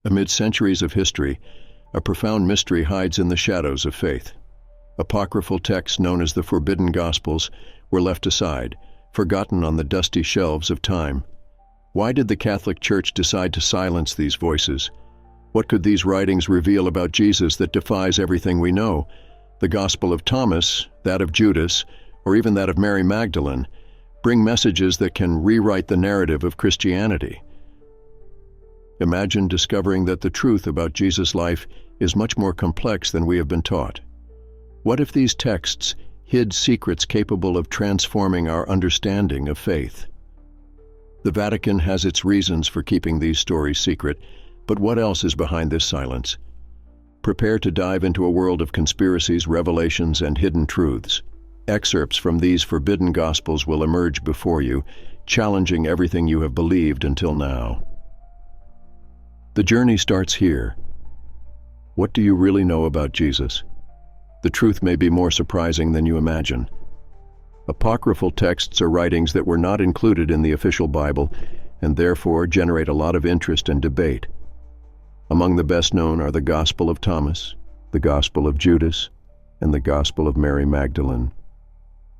Amid centuries of history, a profound mystery hides in the shadows of faith. Apocryphal texts known as the Forbidden Gospels were left aside, forgotten on the dusty shelves of time. Why did the Catholic Church decide to silence these voices? What could these writings reveal about Jesus that defies everything we know? The Gospel of Thomas, that of Judas, or even that of Mary Magdalene, bring messages that can rewrite the narrative of Christianity. Imagine discovering that the truth about Jesus' life is much more complex than we have been taught. What if these texts hid secrets capable of transforming our understanding of faith? The Vatican has its reasons for keeping these stories secret, but what else is behind this silence? Prepare to dive into a world of conspiracies, revelations, and hidden truths. Excerpts from these forbidden Gospels will emerge before you, challenging everything you have believed until now. The journey starts here. What do you really know about Jesus? The truth may be more surprising than you imagine. Apocryphal texts are writings that were not included in the official Bible and therefore generate a lot of interest and debate. Among the best known are the Gospel of Thomas, the Gospel of Judas, and the Gospel of Mary Magdalene.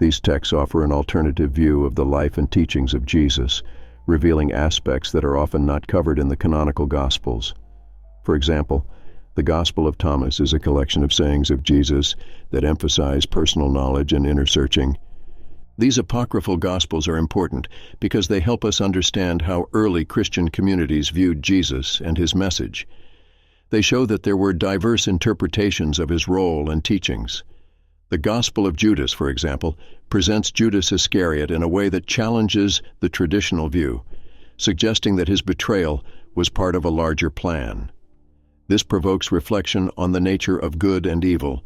These texts offer an alternative view of the life and teachings of Jesus, revealing aspects that are often not covered in the canonical Gospels. For example, the Gospel of Thomas is a collection of sayings of Jesus that emphasize personal knowledge and inner searching. These apocryphal Gospels are important because they help us understand how early Christian communities viewed Jesus and his message. They show that there were diverse interpretations of his role and teachings. The Gospel of Judas, for example, presents Judas Iscariot in a way that challenges the traditional view, suggesting that his betrayal was part of a larger plan. This provokes reflection on the nature of good and evil,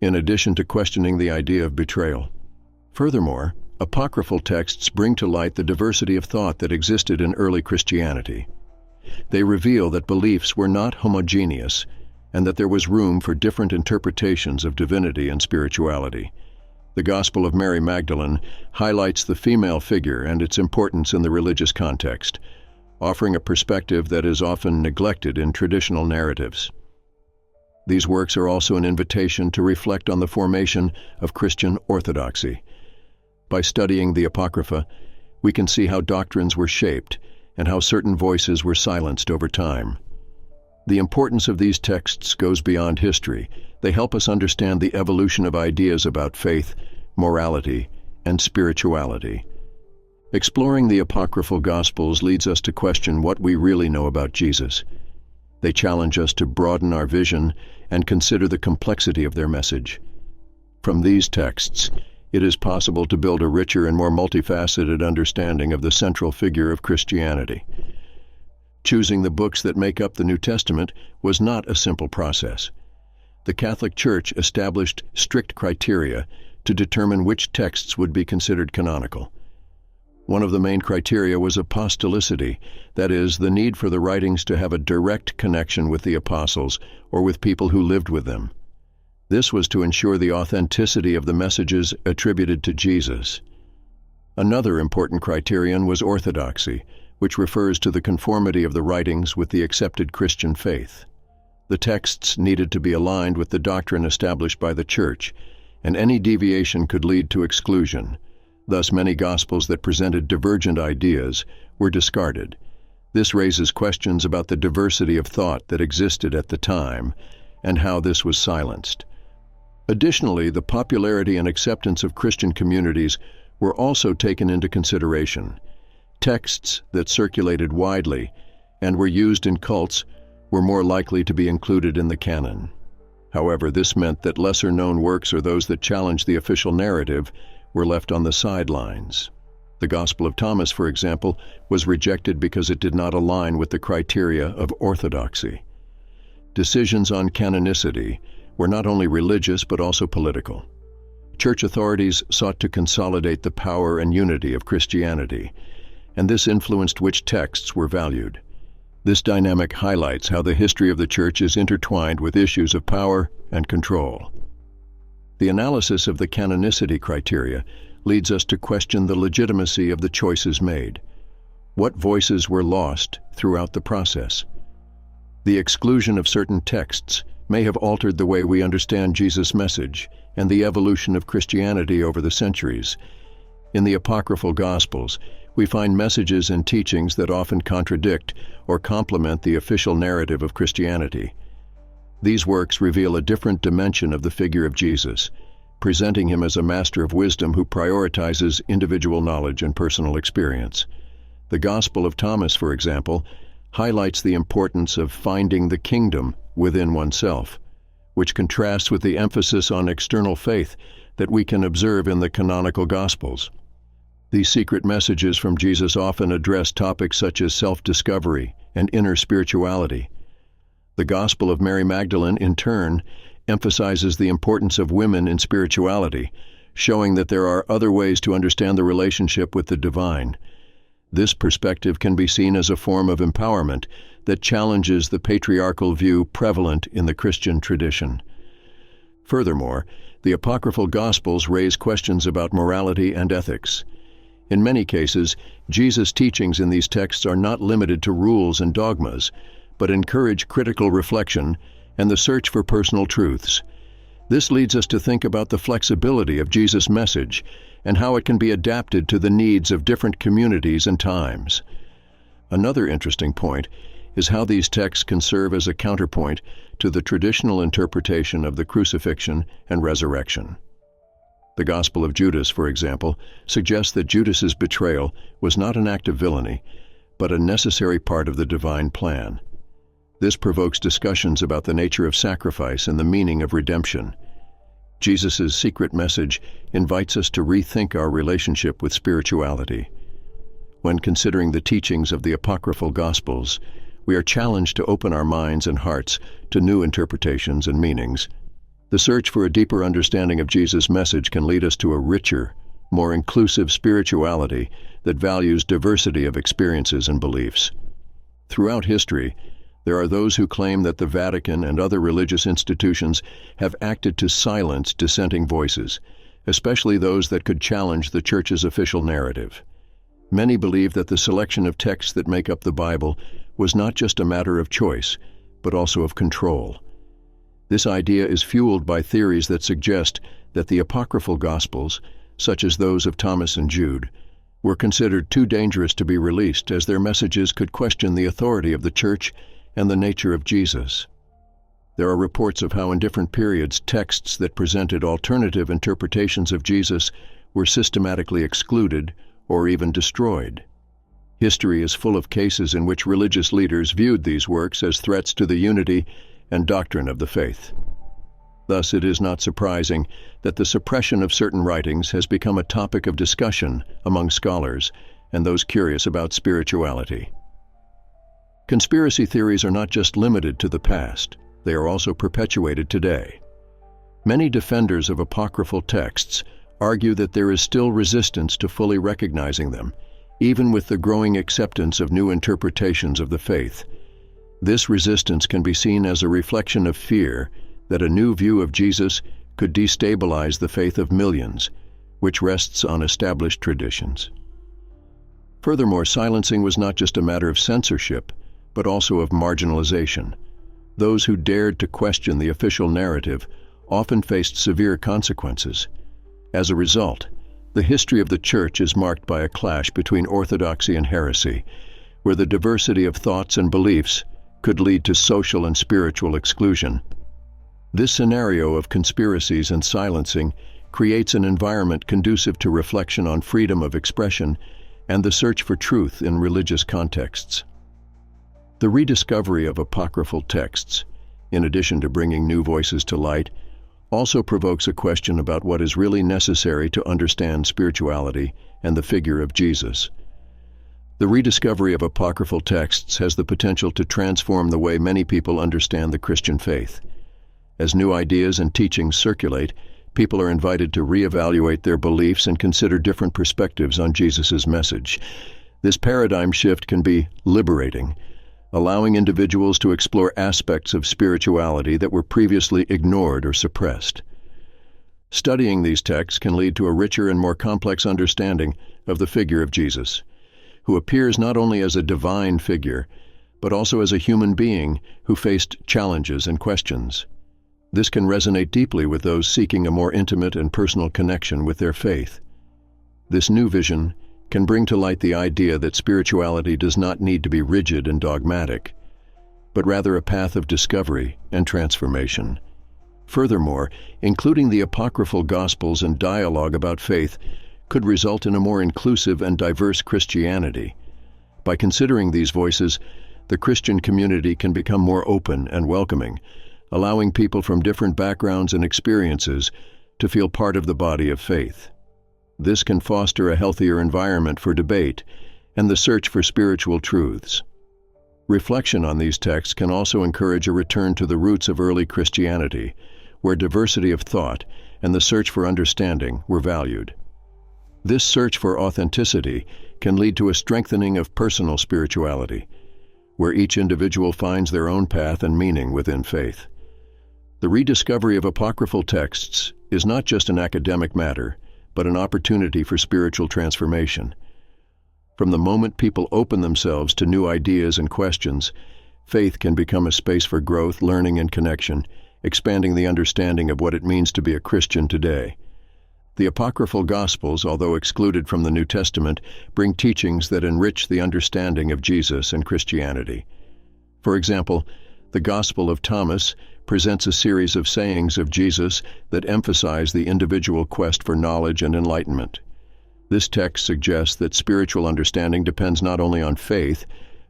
in addition to questioning the idea of betrayal. Furthermore, apocryphal texts bring to light the diversity of thought that existed in early Christianity. They reveal that beliefs were not homogeneous, and that there was room for different interpretations of divinity and spirituality. The Gospel of Mary Magdalene highlights the female figure and its importance in the religious context, offering a perspective that is often neglected in traditional narratives. These works are also an invitation to reflect on the formation of Christian orthodoxy. By studying the Apocrypha, we can see how doctrines were shaped and how certain voices were silenced over time. The importance of these texts goes beyond history. They help us understand the evolution of ideas about faith, morality, and spirituality. Exploring the apocryphal Gospels leads us to question what we really know about Jesus. They challenge us to broaden our vision and consider the complexity of their message. From these texts, it is possible to build a richer and more multifaceted understanding of the central figure of Christianity. Choosing the books that make up the New Testament was not a simple process. The Catholic Church established strict criteria to determine which texts would be considered canonical. One of the main criteria was apostolicity, that is, the need for the writings to have a direct connection with the apostles or with people who lived with them. This was to ensure the authenticity of the messages attributed to Jesus. Another important criterion was orthodoxy, which refers to the conformity of the writings with the accepted Christian faith. The texts needed to be aligned with the doctrine established by the Church, and any deviation could lead to exclusion. Thus, many Gospels that presented divergent ideas were discarded. This raises questions about the diversity of thought that existed at the time and how this was silenced. Additionally, the popularity and acceptance of Christian communities were also taken into consideration. Texts that circulated widely and were used in cults were more likely to be included in the canon. However, this meant that lesser-known works or those that challenged the official narrative were left on the sidelines. The Gospel of Thomas, for example, was rejected because it did not align with the criteria of orthodoxy. Decisions on canonicity were not only religious but also political. Church authorities sought to consolidate the power and unity of Christianity, and this influenced which texts were valued. This dynamic highlights how the history of the Church is intertwined with issues of power and control. The analysis of the canonicity criteria leads us to question the legitimacy of the choices made. What voices were lost throughout the process? The exclusion of certain texts may have altered the way we understand Jesus' message and the evolution of Christianity over the centuries. In the apocryphal Gospels, we find messages and teachings that often contradict or complement the official narrative of Christianity. These works reveal a different dimension of the figure of Jesus, presenting him as a master of wisdom who prioritizes individual knowledge and personal experience. The Gospel of Thomas, for example, highlights the importance of finding the kingdom within oneself, which contrasts with the emphasis on external faith that we can observe in the canonical Gospels. These secret messages from Jesus often address topics such as self-discovery and inner spirituality. The Gospel of Mary Magdalene, in turn, emphasizes the importance of women in spirituality, showing that there are other ways to understand the relationship with the divine. This perspective can be seen as a form of empowerment that challenges the patriarchal view prevalent in the Christian tradition. Furthermore, the apocryphal Gospels raise questions about morality and ethics. In many cases, Jesus' teachings in these texts are not limited to rules and dogmas, but encourage critical reflection and the search for personal truths. This leads us to think about the flexibility of Jesus' message and how it can be adapted to the needs of different communities and times. Another interesting point is how these texts can serve as a counterpoint to the traditional interpretation of the crucifixion and resurrection. The Gospel of Judas, for example, suggests that Judas's betrayal was not an act of villainy, but a necessary part of the divine plan. This provokes discussions about the nature of sacrifice and the meaning of redemption. Jesus' secret message invites us to rethink our relationship with spirituality. When considering the teachings of the apocryphal Gospels, we are challenged to open our minds and hearts to new interpretations and meanings. The search for a deeper understanding of Jesus' message can lead us to a richer, more inclusive spirituality that values diversity of experiences and beliefs. Throughout history, there are those who claim that the Vatican and other religious institutions have acted to silence dissenting voices, especially those that could challenge the Church's official narrative. Many believe that the selection of texts that make up the Bible was not just a matter of choice, but also of control. This idea is fueled by theories that suggest that the apocryphal Gospels, such as those of Thomas and Jude, were considered too dangerous to be released, as their messages could question the authority of the Church and the nature of Jesus. There are reports of how in different periods texts that presented alternative interpretations of Jesus were systematically excluded or even destroyed. History is full of cases in which religious leaders viewed these works as threats to the unity and doctrine of the faith. Thus, it is not surprising that the suppression of certain writings has become a topic of discussion among scholars and those curious about spirituality. Conspiracy theories are not just limited to the past, they are also perpetuated today. Many defenders of apocryphal texts argue that there is still resistance to fully recognizing them, even with the growing acceptance of new interpretations of the faith. This resistance can be seen as a reflection of fear that a new view of Jesus could destabilize the faith of millions, which rests on established traditions. Furthermore, silencing was not just a matter of censorship, but also of marginalization. Those who dared to question the official narrative often faced severe consequences. As a result, the history of the Church is marked by a clash between orthodoxy and heresy, where the diversity of thoughts and beliefs could lead to social and spiritual exclusion. This scenario of conspiracies and silencing creates an environment conducive to reflection on freedom of expression and the search for truth in religious contexts. The rediscovery of apocryphal texts, in addition to bringing new voices to light, also provokes a question about what is really necessary to understand spirituality and the figure of Jesus. The rediscovery of apocryphal texts has the potential to transform the way many people understand the Christian faith. As new ideas and teachings circulate, people are invited to reevaluate their beliefs and consider different perspectives on Jesus' message. This paradigm shift can be liberating, allowing individuals to explore aspects of spirituality that were previously ignored or suppressed. Studying these texts can lead to a richer and more complex understanding of the figure of Jesus, who appears not only as a divine figure, but also as a human being who faced challenges and questions. This can resonate deeply with those seeking a more intimate and personal connection with their faith. This new vision can bring to light the idea that spirituality does not need to be rigid and dogmatic, but rather a path of discovery and transformation. Furthermore, including the apocryphal Gospels and dialogue about faith could result in a more inclusive and diverse Christianity. By considering these voices, the Christian community can become more open and welcoming, allowing people from different backgrounds and experiences to feel part of the body of faith. This can foster a healthier environment for debate and the search for spiritual truths. Reflection on these texts can also encourage a return to the roots of early Christianity, where diversity of thought and the search for understanding were valued. This search for authenticity can lead to a strengthening of personal spirituality, where each individual finds their own path and meaning within faith. The rediscovery of apocryphal texts is not just an academic matter, but an opportunity for spiritual transformation. From the moment people open themselves to new ideas and questions, faith can become a space for growth, learning, and connection, expanding the understanding of what it means to be a Christian today. The apocryphal Gospels, although excluded from the New Testament, bring teachings that enrich the understanding of Jesus and Christianity. For example, the Gospel of Thomas presents a series of sayings of Jesus that emphasize the individual quest for knowledge and enlightenment. This text suggests that spiritual understanding depends not only on faith,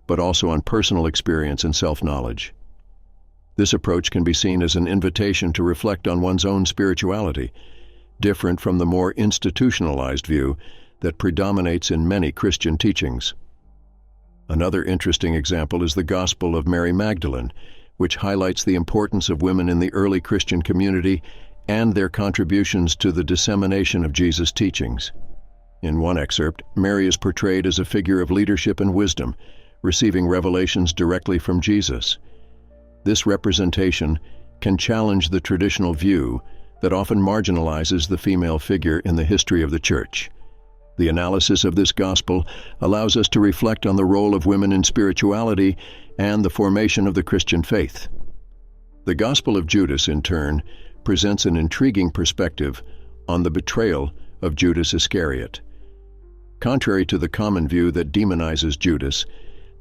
but also on personal experience and self-knowledge. This approach can be seen as an invitation to reflect on one's own spirituality, different from the more institutionalized view that predominates in many Christian teachings. Another interesting example is the Gospel of Mary Magdalene, which highlights the importance of women in the early Christian community and their contributions to the dissemination of Jesus' teachings. In one excerpt, Mary is portrayed as a figure of leadership and wisdom, receiving revelations directly from Jesus. This representation can challenge the traditional view that often marginalizes the female figure in the history of the Church. The analysis of this gospel allows us to reflect on the role of women in spirituality and the formation of the Christian faith. The Gospel of Judas, in turn, presents an intriguing perspective on the betrayal of Judas Iscariot. Contrary to the common view that demonizes Judas,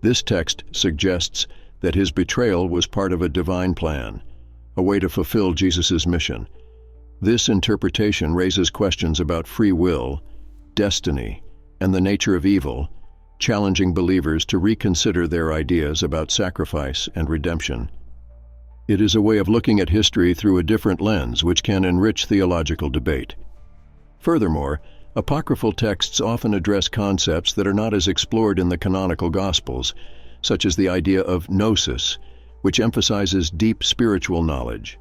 this text suggests that his betrayal was part of a divine plan, a way to fulfill Jesus' mission. This interpretation raises questions about free will, destiny, and the nature of evil, challenging believers to reconsider their ideas about sacrifice and redemption. It is a way of looking at history through a different lens, which can enrich theological debate. Furthermore, apocryphal texts often address concepts that are not as explored in the canonical Gospels, such as the idea of gnosis, which emphasizes deep spiritual knowledge.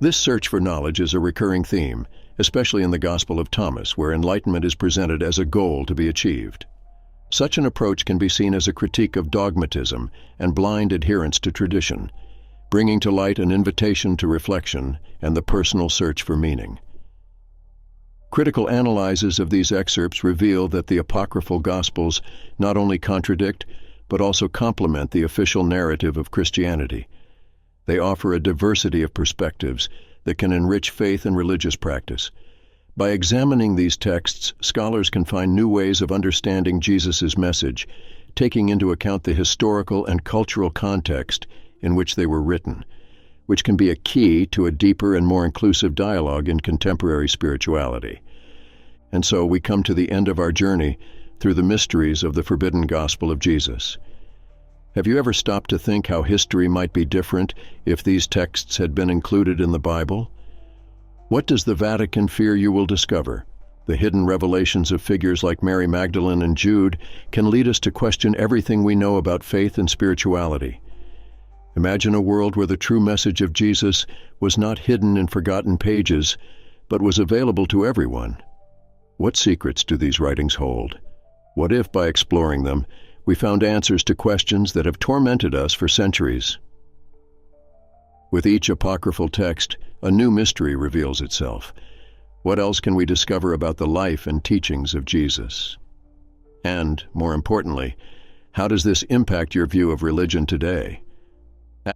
This search for knowledge is a recurring theme, especially in the Gospel of Thomas, where enlightenment is presented as a goal to be achieved. Such an approach can be seen as a critique of dogmatism and blind adherence to tradition, bringing to light an invitation to reflection and the personal search for meaning. Critical analyses of these excerpts reveal that the apocryphal Gospels not only contradict, but also complement the official narrative of Christianity. They offer a diversity of perspectives that can enrich faith and religious practice. By examining these texts, scholars can find new ways of understanding Jesus' message, taking into account the historical and cultural context in which they were written, which can be a key to a deeper and more inclusive dialogue in contemporary spirituality. And so we come to the end of our journey through the mysteries of the forbidden gospel of Jesus. Have you ever stopped to think how history might be different if these texts had been included in the Bible? What does the Vatican fear you will discover? The hidden revelations of figures like Mary Magdalene and Jude can lead us to question everything we know about faith and spirituality. Imagine a world where the true message of Jesus was not hidden in forgotten pages, but was available to everyone. What secrets do these writings hold? What if, by exploring them, we found answers to questions that have tormented us for centuries? With each apocryphal text, a new mystery reveals itself. What else can we discover about the life and teachings of Jesus? And, more importantly, How does this impact your view of religion today?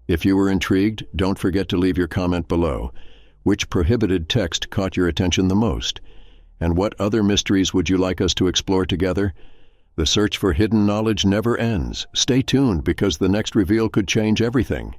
If you were intrigued, don't forget to leave your comment below. Which prohibited text caught your attention the most? And what other mysteries would you like us to explore together? The search for hidden knowledge never ends. Stay tuned because the next reveal could change everything.